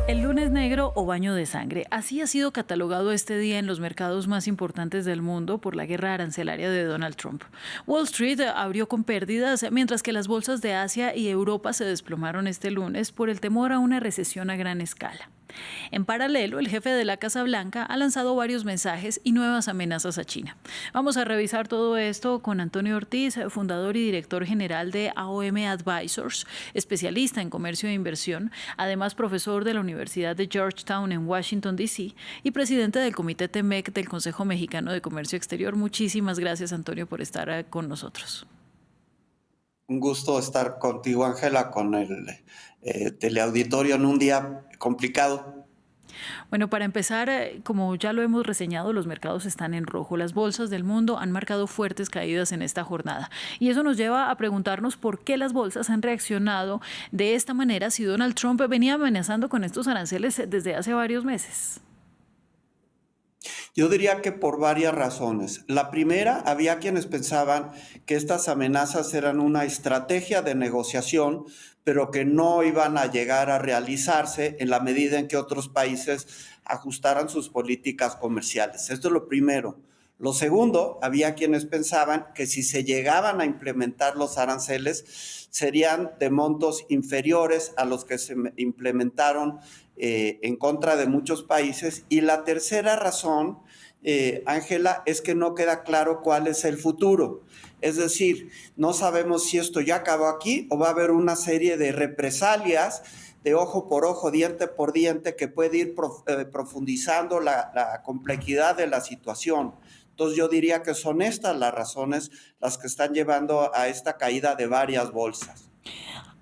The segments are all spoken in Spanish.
El lunes negro o baño de sangre, así ha sido catalogado este día en los mercados más importantes del mundo por la guerra arancelaria de Donald Trump. Wall Street abrió con pérdidas, mientras que las bolsas de Asia y Europa se desplomaron este lunes por el temor a una recesión a gran escala. En paralelo, el jefe de la Casa Blanca ha lanzado varios mensajes y nuevas amenazas a China. Vamos a revisar todo esto con Antonio Ortiz, fundador y director general de AOM Advisors, especialista en comercio e inversión, además profesor de la Universidad de Georgetown en Washington, D.C. y presidente del Comité TEMEC del Consejo Mexicano de Comercio Exterior. Muchísimas gracias, Antonio, por estar con nosotros. Un gusto estar contigo, Ángela, con el teleauditorio en un día complicado. Bueno, para empezar, como ya lo hemos reseñado, los mercados están en rojo. Las bolsas del mundo han marcado fuertes caídas en esta jornada. Y eso nos lleva a preguntarnos por qué las bolsas han reaccionado de esta manera si Donald Trump venía amenazando con estos aranceles desde hace varios meses. Yo diría que por varias razones. La primera, había quienes pensaban que estas amenazas eran una estrategia de negociación, pero que no iban a llegar a realizarse en la medida en que otros países ajustaran sus políticas comerciales. Esto es lo primero. Lo segundo, había quienes pensaban que si se llegaban a implementar los aranceles, serían de montos inferiores a los que se implementaron en contra de muchos países. Y la tercera razón, Ángela, es que no queda claro cuál es el futuro. Es decir, no sabemos si esto ya acabó aquí o va a haber una serie de represalias de ojo por ojo, diente por diente, que puede ir profundizando la complejidad de la situación. Entonces yo diría que son estas las razones las que están llevando a esta caída de varias bolsas.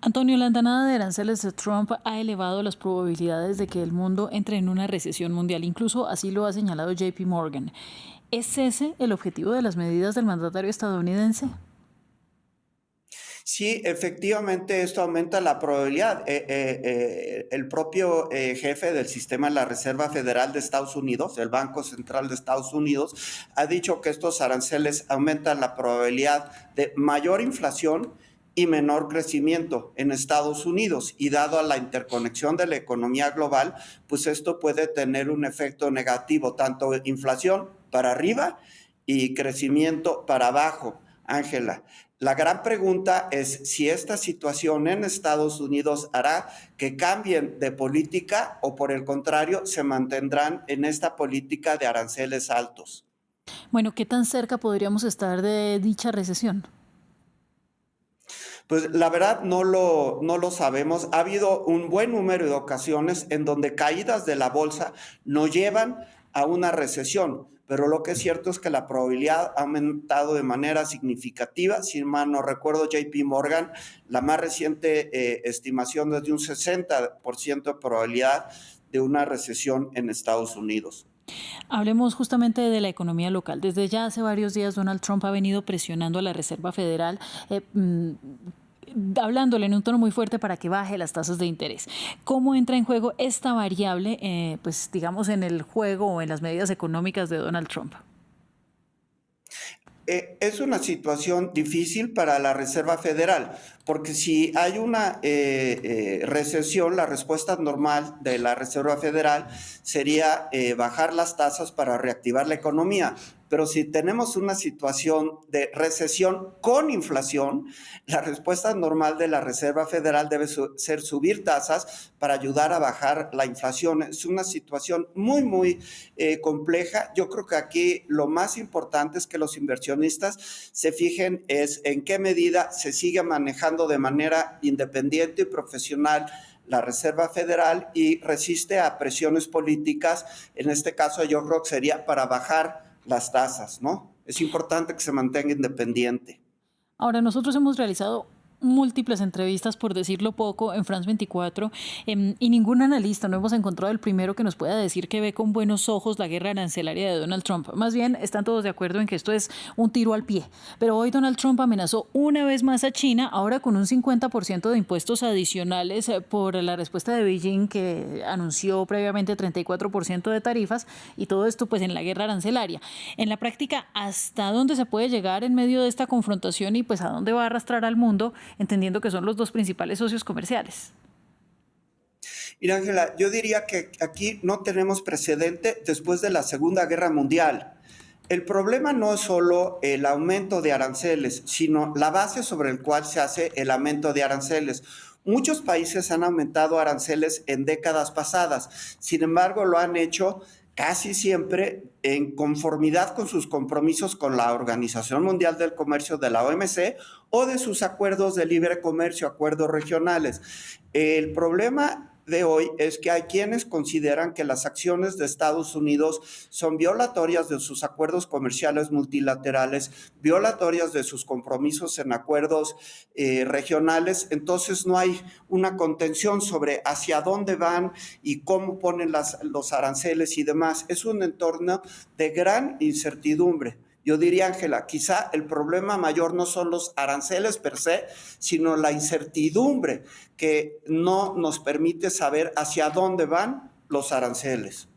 Antonio, la andanada de aranceles de Trump ha elevado las probabilidades de que el mundo entre en una recesión mundial. Incluso así lo ha señalado JP Morgan. ¿Es ese el objetivo de las medidas del mandatario estadounidense? Sí, efectivamente esto aumenta la probabilidad. El propio jefe del sistema de la Reserva Federal de Estados Unidos, el Banco Central de Estados Unidos, ha dicho que estos aranceles aumentan la probabilidad de mayor inflación y menor crecimiento en Estados Unidos. Y dado a la interconexión de la economía global, pues esto puede tener un efecto negativo, tanto inflación para arriba y crecimiento para abajo, Ángela. La gran pregunta es si esta situación en Estados Unidos hará que cambien de política o, por el contrario, se mantendrán en esta política de aranceles altos. Bueno, ¿qué tan cerca podríamos estar de dicha recesión? Pues la verdad no lo sabemos. Ha habido un buen número de ocasiones en donde caídas de la bolsa nos llevan a una recesión, pero lo que es cierto es que la probabilidad ha aumentado de manera significativa. Si mal no recuerdo, JP Morgan, la más reciente estimación es de un 60% de probabilidad de una recesión en Estados Unidos. Hablemos justamente de la economía local. Desde ya hace varios días Donald Trump ha venido presionando a la Reserva Federal, hablándole en un tono muy fuerte para que baje las tasas de interés. ¿Cómo entra en juego esta variable, pues digamos, en el juego o en las medidas económicas de Donald Trump? Es una situación difícil para la Reserva Federal, porque si hay una recesión, la respuesta normal de la Reserva Federal sería bajar las tasas para reactivar la economía. Pero si tenemos una situación de recesión con inflación, la respuesta normal de la Reserva Federal debe ser subir tasas para ayudar a bajar la inflación. Es una situación muy compleja. Yo creo que aquí lo más importante es que los inversionistas se fijen es en qué medida se sigue manejando de manera independiente y profesional la Reserva Federal y resiste a presiones políticas. En este caso yo creo que sería para bajar las tasas, ¿no? Es importante que se mantenga independiente. Ahora, nosotros hemos realizado múltiples entrevistas, por decirlo poco, en France 24, y ningún analista, no hemos encontrado el primero que nos pueda decir que ve con buenos ojos la guerra arancelaria de Donald Trump. Más bien, están todos de acuerdo en que esto es un tiro al pie. Pero hoy Donald Trump amenazó una vez más a China, ahora con un 50% de impuestos adicionales por la respuesta de Beijing, que anunció previamente 34% de tarifas, y todo esto pues en la guerra arancelaria. En la práctica, ¿hasta dónde se puede llegar en medio de esta confrontación y pues a dónde va a arrastrar al mundo, entendiendo que son los dos principales socios comerciales? Mira, Ángela, yo diría que aquí no tenemos precedente después de la Segunda Guerra Mundial. El problema no es solo el aumento de aranceles, sino la base sobre la cual se hace el aumento de aranceles. Muchos países han aumentado aranceles en décadas pasadas, sin embargo lo han hecho casi siempre en conformidad con sus compromisos con la Organización Mundial del Comercio de la OMC o de sus acuerdos de libre comercio, acuerdos regionales. El problema de hoy es que hay quienes consideran que las acciones de Estados Unidos son violatorias de sus acuerdos comerciales multilaterales, violatorias de sus compromisos en acuerdos regionales. Entonces no hay una contención sobre hacia dónde van y cómo ponen los aranceles y demás. Es un entorno de gran incertidumbre. Yo diría, Ángela, quizá el problema mayor no son los aranceles per se, sino la incertidumbre que no nos permite saber hacia dónde van los aranceles.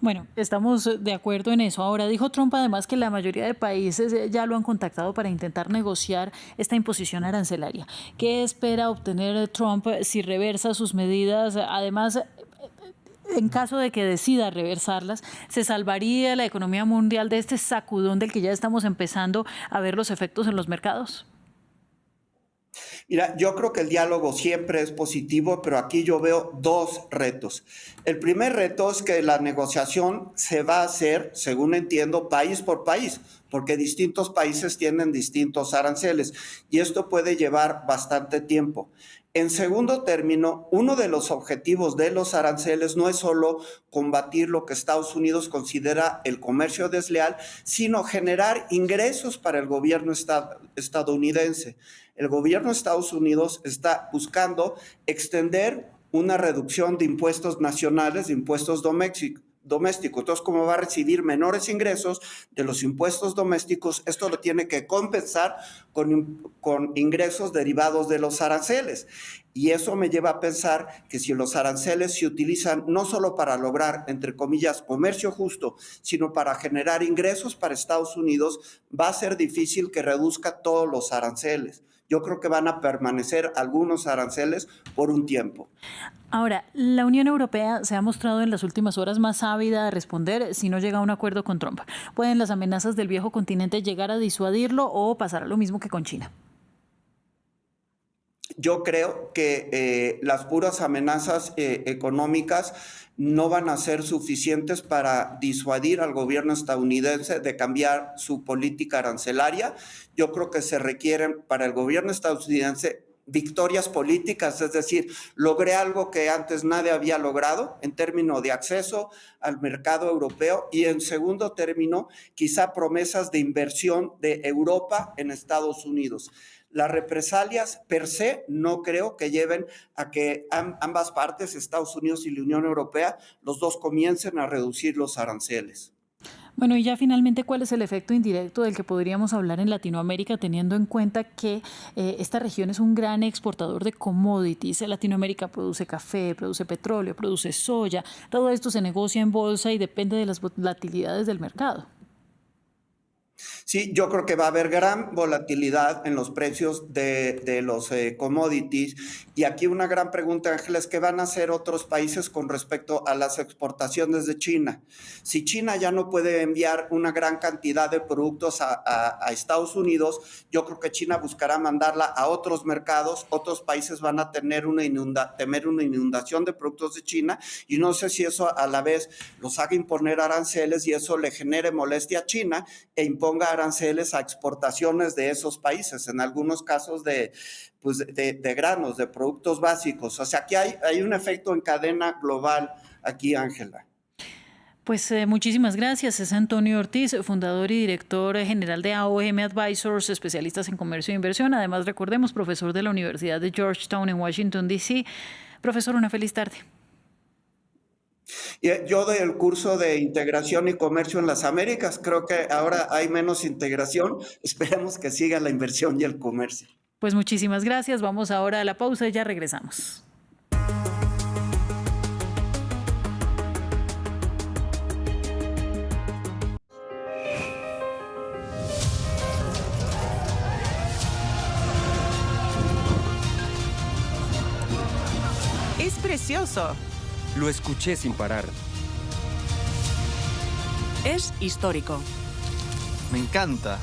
Bueno, estamos de acuerdo en eso. Ahora, dijo Trump además que la mayoría de países ya lo han contactado para intentar negociar esta imposición arancelaria. ¿Qué espera obtener Trump si reversa sus medidas? Además, en caso de que decida reversarlas, ¿se salvaría la economía mundial de este sacudón del que ya estamos empezando a ver los efectos en los mercados? Mira, yo creo que el diálogo siempre es positivo, pero aquí yo veo dos retos. El primer reto es que la negociación se va a hacer, según entiendo, país por país, porque distintos países tienen distintos aranceles y esto puede llevar bastante tiempo. En segundo término, uno de los objetivos de los aranceles no es solo combatir lo que Estados Unidos considera el comercio desleal, sino generar ingresos para el gobierno estadounidense. El gobierno de Estados Unidos está buscando extender una reducción de impuestos nacionales, de impuestos domésticos. Entonces, como va a recibir menores ingresos de los impuestos domésticos, esto lo tiene que compensar con ingresos derivados de los aranceles. Y eso me lleva a pensar que si los aranceles se utilizan no solo para lograr, entre comillas, comercio justo, sino para generar ingresos para Estados Unidos, va a ser difícil que reduzca todos los aranceles. Yo creo que van a permanecer algunos aranceles por un tiempo. Ahora, la Unión Europea se ha mostrado en las últimas horas más ávida a responder si no llega a un acuerdo con Trump. ¿Pueden las amenazas del viejo continente llegar a disuadirlo o pasará lo mismo que con China? Yo creo que las puras amenazas económicas no van a ser suficientes para disuadir al gobierno estadounidense de cambiar su política arancelaria. Yo creo que se requieren para el gobierno estadounidense victorias políticas, es decir, logré algo que antes nadie había logrado en términos de acceso al mercado europeo y en segundo término, quizá promesas de inversión de Europa en Estados Unidos. Las represalias per se no creo que lleven a que ambas partes, Estados Unidos y la Unión Europea, los dos comiencen a reducir los aranceles. Bueno, y ya finalmente, ¿cuál es el efecto indirecto del que podríamos hablar en Latinoamérica, teniendo en cuenta que esta región es un gran exportador de commodities? Latinoamérica produce café, produce petróleo, produce soya. Todo esto se negocia en bolsa y depende de las volatilidades del mercado. Sí, yo creo que va a haber gran volatilidad en los precios de los commodities. Y aquí una gran pregunta, Ángela, es ¿qué van a hacer otros países con respecto a las exportaciones de China? Si China ya no puede enviar una gran cantidad de productos a Estados Unidos, yo creo que China buscará mandarla a otros mercados, otros países van a temer una inundación de productos de China y no sé si eso a la vez los haga imponer aranceles y eso le genere molestia a China e imponga aranceles a exportaciones de esos países, en algunos casos de granos, de productos básicos. O sea, aquí hay un efecto en cadena global aquí, Ángela. Pues muchísimas gracias. Es Antonio Ortiz, fundador y director general de AOM Advisors, especialistas en comercio e inversión. Además, recordemos, profesor de la Universidad de Georgetown en Washington, D.C. Profesor, una feliz tarde. Yo doy el curso de integración y comercio en las Américas. Creo que ahora hay menos integración. Esperemos que siga la inversión y el comercio. Pues muchísimas gracias. Vamos ahora a la pausa y ya regresamos. Es precioso. Lo escuché sin parar. Es histórico. Me encanta.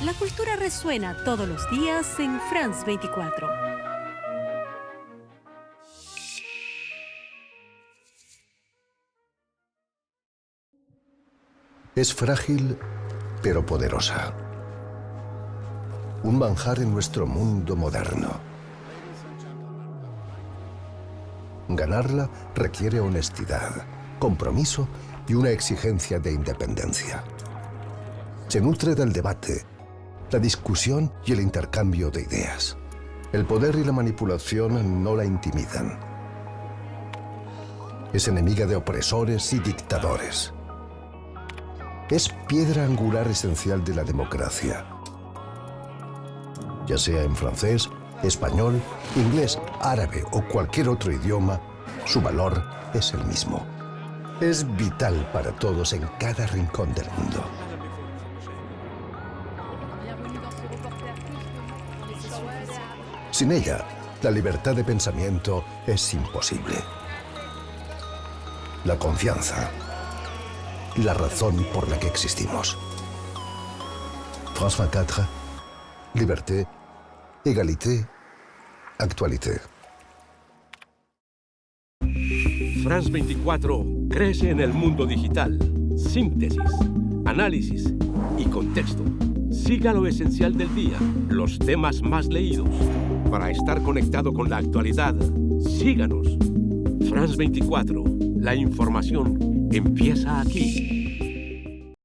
La cultura resuena todos los días en France 24. Es frágil, pero poderosa. Un manjar en nuestro mundo moderno. Ganarla requiere honestidad, compromiso y una exigencia de independencia. Se nutre del debate, la discusión y el intercambio de ideas. El poder y la manipulación no la intimidan. Es enemiga de opresores y dictadores. Es piedra angular esencial de la democracia. Ya sea en francés, español, inglés, árabe o cualquier otro idioma, su valor es el mismo. Es vital para todos en cada rincón del mundo. Sin ella, la libertad de pensamiento es imposible. La confianza, la razón por la que existimos. France 24, liberté, égalité, actualité. France 24 crece en el mundo digital. Síntesis, análisis y contexto. Siga lo esencial del día, los temas más leídos. Para estar conectado con la actualidad, síganos. France 24, la información empieza aquí.